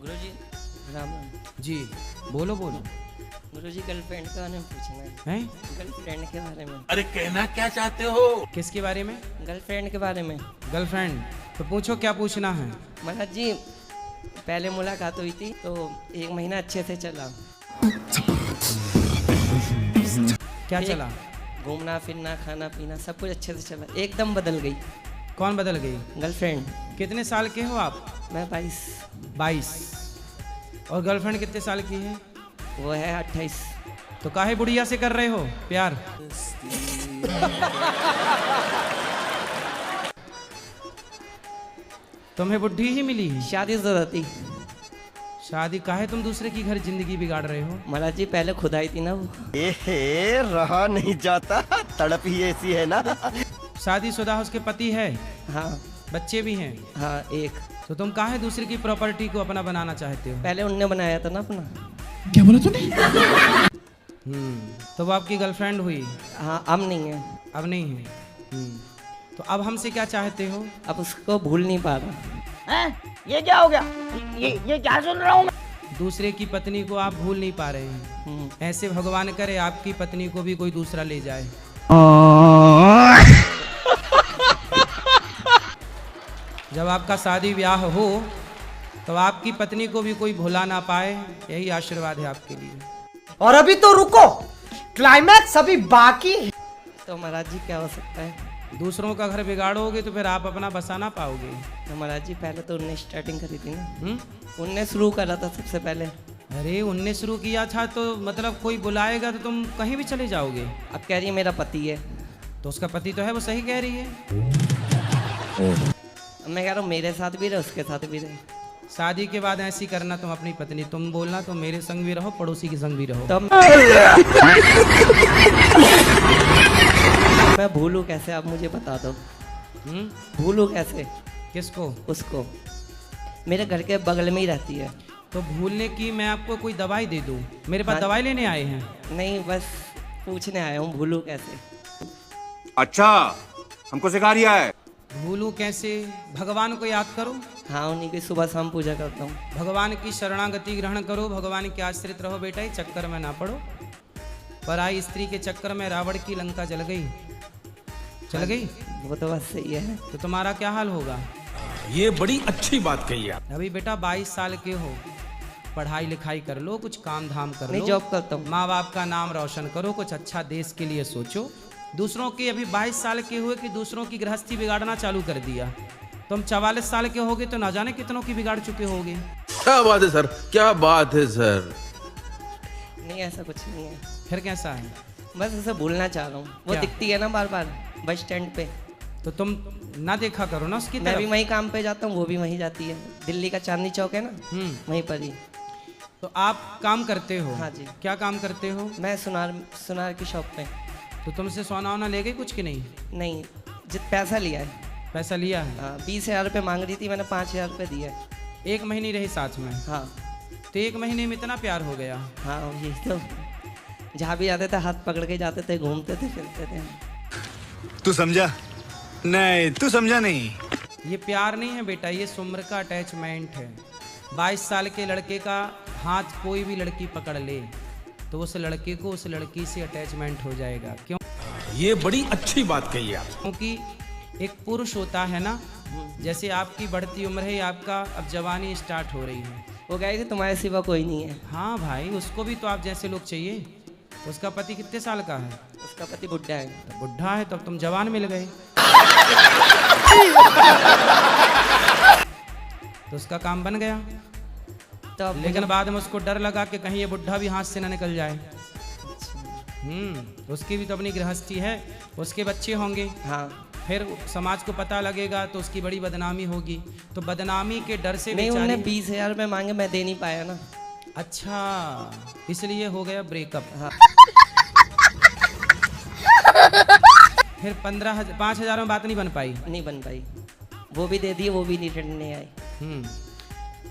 गुरुजी राम राम। जी बोलो बोलो। गुरुजी गर्लफ्रेंड के बारे में पूछना है। हैं? गर्लफ्रेंड के बारे में। अरे कहना क्या चाहते हो? किसके बारे में? गर्लफ्रेंड के बारे में। गर्लफ्रेंड? तो पूछो क्या पूछना है। महाराज जी पहले मुलाकात हुई थी तो 1 महीना अच्छे से चला। क्या चला? घूमना फिरना खाना पीना सब कुछ अच्छे से चला, एकदम बदल गई। कौन बदल गई? गर्लफ्रेंड। कितने साल के हो आप? मैं 22। 22। और गर्लफ्रेंड कितने साल की है? वो है 28। तो काहे बुढ़िया से कर रहे हो प्यार? तुम्हें बुढ़ी ही मिली है? शादी जरूरत थी। शादी काहे तुम दूसरे की घर जिंदगी बिगाड़ रहे हो? महाराज जी पहले खुद आई थी ना वो। रहा नहीं जाता, तड़प ही ऐसी है ना। शादीशुदा उसके पति है? हाँ बच्चे भी हैं? हाँ एक। तो तुम काहे दूसरे की प्रॉपर्टी को अपना बनाना चाहते हो? पहले उनने बनाया था ना अपना। क्या बोला तूने? तो वो आपकी गर्लफ्रेंड हुई? हाँ अब नहीं है। अब नहीं है। तो अब हमसे क्या चाहते हो? अब उसको भूल नहीं पा रहा। हैं? ये क्या हो गया? ये क्या सुन रहा हूँ मैं? दूसरे की पत्नी को आप भूल नहीं पा रहे हैं। ऐसे भगवान करे आपकी पत्नी को भी कोई दूसरा ले जाए। जब आपका शादी ब्याह हो तो आपकी पत्नी को भी कोई भुला ना पाए, यही आशीर्वाद है आपके लिए। और अभी तो रुको, क्लाइमैक्स अभी बाकी है। तो महाराज जी क्या हो सकता है? दूसरों का घर बिगाड़ोगे तो फिर आप अपना बसा ना पाओगे। तो महाराज जी पहले तो उनने स्टार्टिंग करी थी ना। हम्म? उनने शुरू करा था सबसे पहले। अरे उनने शुरू किया था तो मतलब कोई बुलाएगा तो तुम कहीं भी चले जाओगे। अब कह रही है मेरा पति है। तो उसका पति तो है, वो सही कह रही है। अब मैं कह रहा हूँ मेरे साथ भी रहे उसके साथ भी रहे। शादी के बाद ऐसी करना तुम अपनी पत्नी, तुम बोलना तुम मेरे संग भी रहो पड़ोसी के संग भी रहो। तो मैं भूलूं कैसे, आप मुझे बता दो। भूलूं कैसे? किसको? उसको। मेरे घर के बगल में ही रहती है। तो भूलने की मैं आपको कोई दवाई दे दूं? मेरे पास हाँ। दवाई लेने आए हैं? नहीं बस पूछने आया हूँ भूलूं कैसे। अच्छा हमको सिखा रिया है। भूलूं कैसे? भगवान को याद करो, हाँ उन्हीं की सुबह शाम पूजा करता हूँ। भगवान की शरणागति ग्रहण करो, भगवान के आश्रित रहो बेटा, इस चक्कर में ना पड़ो। पराई स्त्री के चक्कर में रावण की लंका जल गई। चल गई? वो तो बस सही है। तो तुम्हारा क्या हाल होगा? ये बड़ी अच्छी बात कही आप। अभी बेटा 22 साल के हो, पढ़ाई लिखाई कर लो, कुछ काम धाम कर नहीं लो, जॉब करता हूँ। माँ बाप का नाम रोशन करो, कुछ अच्छा देश के लिए सोचो। दूसरों की अभी 22 साल के हुए कि दूसरों की गृहस्थी बिगाड़ना चालू कर दिया। तुम 44 साल के होगे तो ना जाने कितनों की बिगाड़ चुके होगे। क्या बात है सर, क्या बात है सर। नहीं ऐसा कुछ नहीं है, फिर कैसा है? बस उसे भूलना चाह रहा हूँ। वो क्या? दिखती है ना बार बार बस स्टैंड पे। तो तुम ना देखा करो ना उसकी मैं भी तरफ। वहीं काम पे जाता हूँ, वो भी वहीं जाती है। दिल्ली का चांदनी चौक है ना, वहीं पर ही। तो आप काम करते हो? हाँ जी। क्या काम करते हो? मैं सुनार की शॉप पे। तो तुमसे सोना वोना ले गई कुछ कि नहीं? नहीं पैसा लिया है। पैसा लिया है? हाँ 20,000 रुपये मांग रही थी, मैंने 5,000 रुपये दिया है। 1 महीने रहे साथ में? हाँ। तो 1 महीने में इतना प्यार हो गया? हाँ यही तो, जहाँ भी जाते थे हाथ पकड़ के जाते थे, घूमते थे फिरते थे। तू समझा नहीं? तू समझा नहीं? ये प्यार नहीं है बेटा, ये उम्र का अटैचमेंट है। 22 साल के लड़के का हाथ कोई भी लड़की पकड़ ले तो उस लड़के को उस लड़की से अटैचमेंट हो जाएगा। क्यों? ये बड़ी अच्छी बात कही आप। क्योंकि एक पुरुष होता है ना, जैसे आपकी बढ़ती उम्र है, आपका अब जवानी स्टार्ट हो रही है। वो कहे कि तुम्हारे सिवा कोई नहीं है। हाँ भाई, उसको भी तो आप जैसे लोग चाहिए। उसका पति कितने साल का है? उसका पति बुढ़ा है। तो बुढ़ा है, तब तुम जवान मिल गए। तो उसका काम बन गया। तो अब लेकिन बाद में उसको डर लगा कि कहीं ये बुढ़ा भी हाथ से ना निकल जाए। उसकी भी तो अपनी गृहस्थी है, उसके बच्चे होंगे। हाँ फिर समाज को पता लगेगा तो उसकी बड़ी बदनामी होगी। तो बदनामी के डर से नहीं, उन्होंने बेचारी। 20,000 रुपये मांगे, मैं दे नहीं पाया ना। अच्छा, इसलिए हो गया ब्रेकअप। हाँ। फिर 5,000 में बात नहीं बन पाई। नहीं बन पाई, वो भी दे दिए, वो भी रिटर्न नहीं आई।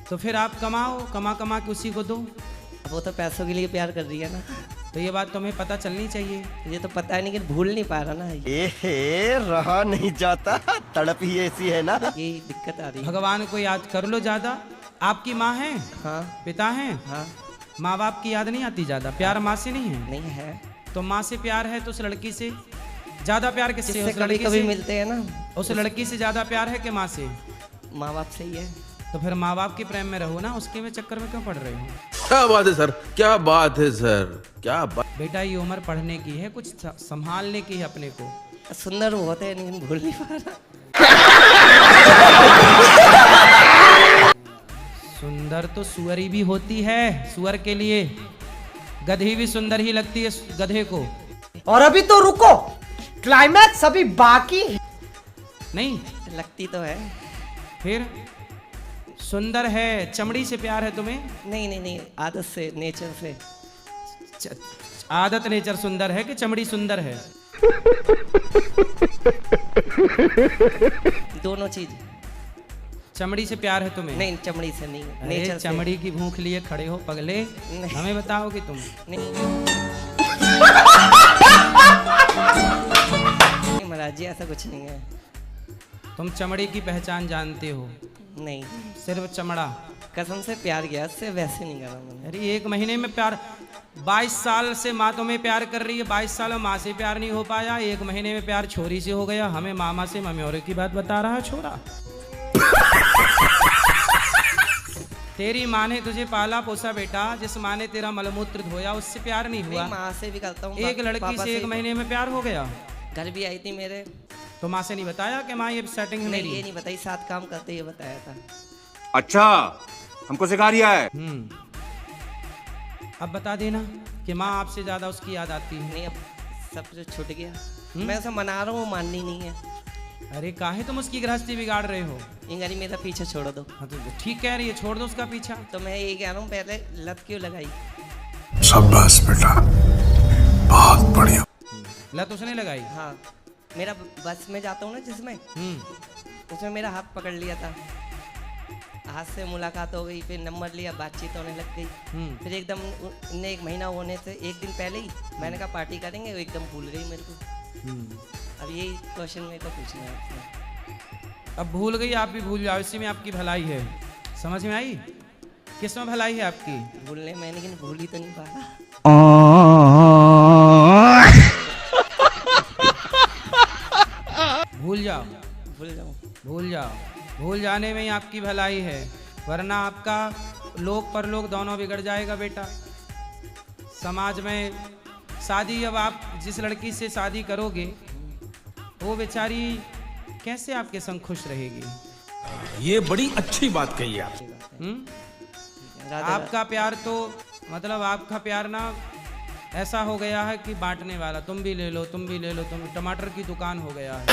तो फिर आप कमाओ, कमा कमा के उसी को दो। वो तो पैसों के लिए प्यार कर रही है ना। तो ये बात तुम्हें पता चलनी चाहिए। ये तो पता है नहीं कि भूल नहीं पा रहा ना। रहा नहीं जाता, तड़प ही ऐसी है ना। यही दिक्कत आ रही है। भगवान को याद कर लो ज़्यादा, आपकी माँ है, हाँ पिता है, हाँ। माँ बाप की याद नहीं आती ज्यादा? प्यार माँ से नहीं है? नहीं है। तो माँ से प्यार है तो उस लड़की से ज्यादा प्यार किससे? जिससे उस कभी लड़की कभी से? मिलते हैं ना, उस लड़की से ज्यादा प्यार है कि माँ से? माँ बाप से ही है। तो फिर माँ बाप के प्रेम में रहो ना, उसके में चक्कर में क्यों पड़ रहे हो? क्या बात है सर, क्या बात है सर, क्या बात। बेटा ये उम्र पढ़ने की है, कुछ संभालने की है अपने को। सुंदर बहुत है लेकिन भूल नहीं पा रहा। सुंदर तो सुअरी भी होती है, सुअर के लिए गधी भी सुंदर ही लगती है गधे को। और अभी तो रुको, क्लाइमैक्स अभी बाकी है। नहीं लगती तो है। फिर सुंदर है, चमड़ी से प्यार है तुम्हें? नहीं नहीं नहीं, आदत से, नेचर से। आदत नेचर सुंदर है कि चमड़ी सुंदर है? दोनों चीज। चमड़ी से प्यार है तुम्हें? नहीं, चमड़ी से नहीं, अरे नेचर से। चमड़ी की भूख लिए खड़े हो पगले, नहीं। हमें बताओगे तुम? नहीं महाराज जी, ऐसा कुछ नहीं है। तुम चमड़ी की पहचान जानते हो? नहीं, सिर्फ चमड़ा? कसम से प्यार किया, उससे वैसे नहीं करा मैंने। अरे 1 महीने में प्यार? 22 साल से माँ तुम्हें प्यार कर रही है, 22 साल में माँ से प्यार नहीं हो पाया, 1 महीने में प्यार छोरी से हो गया। हमें मामा से मम्योरे की बात बता रहा छोरा। तेरी माँ ने तुझे पाला पोसा बेटा, जिस माँ ने तेरा मलमूत्र धोया उससे प्यार नहीं हुआ? माँ से भी करता हूँ। एक लड़की से 1 महीने में प्यार हो गया? घर भी आई थी मेरे। तो माँ से नहीं बताया कि माँ ये सेटिंग है नहीं, मेरी? ये नहीं बताई, साथ काम करते ये बताया था। अच्छा, हमको सिखा रिया है। अब बता देना कि माँ आपसे ज्यादा उसकी याद आती है। नहीं, अब सब कुछ छूट गया। मैं उसे मना रहा हूँ, माननी नहीं है। अरे काहे तुम उसकी गृहस्थी बिगाड़ रहे हो? इंगरी मेरा पीछे छोड़ दो। हाँ तो ठीक कह रही है, छोड़ दो उसका पीछा। तो मैं यही कह रहा हूँ, पहले लत क्यों लगाई? शाबाश बेटा, बहुत बढ़िया। लत उसने लगाई? हाँ, मेरा बस में जाता हूँ ना जिसमें, उसमें मेरा हाथ पकड़ लिया था। हाथ से मुलाकात हो गई, फिर नंबर लिया, बातचीत होने लग गई। फिर एकदम 1 महीना होने से 1 दिन पहले ही मैंने कहा पार्टी करेंगे, वो एकदम भूल गई मेरे को। अब यही क्वेश्चन मेरे को पूछना है आपसे। अब भूल गई, आप भी भूल जाओ, इसी में आपकी भलाई है। समझ में आई? किसमें भलाई है आपकी? भूलने में, लेकिन भूल ही तो नहीं पा रहा। भूल जाओ, भूल जाऊँ? भूल जाओ, भूल जाने में ही आपकी भलाई है, वरना आपका लोक परलोक दोनों बिगड़ जाएगा बेटा। समाज में शादी, अब आप जिस लड़की से शादी करोगे वो बेचारी कैसे आपके संग खुश रहेगी? ये बड़ी अच्छी बात कही आप। आपका प्यार तो मतलब आपका प्यार ना ऐसा हो गया है कि बांटने वाला, तुम भी ले लो, तुम भी ले लो, तुम टमाटर की दुकान हो गया है।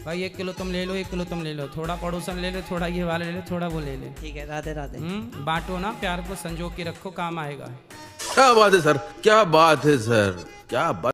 भाई 1 किलो तुम ले लो, 1 किलो तुम ले लो, थोड़ा पड़ोसन ले लो, थोड़ा ये वाला ले लो, थोड़ा वो ले ले। ठीक है, राधे राधे। बांटो ना, प्यार को संजो के रखो, काम आएगा। क्या बात है सर, क्या बात है सर, क्या बात।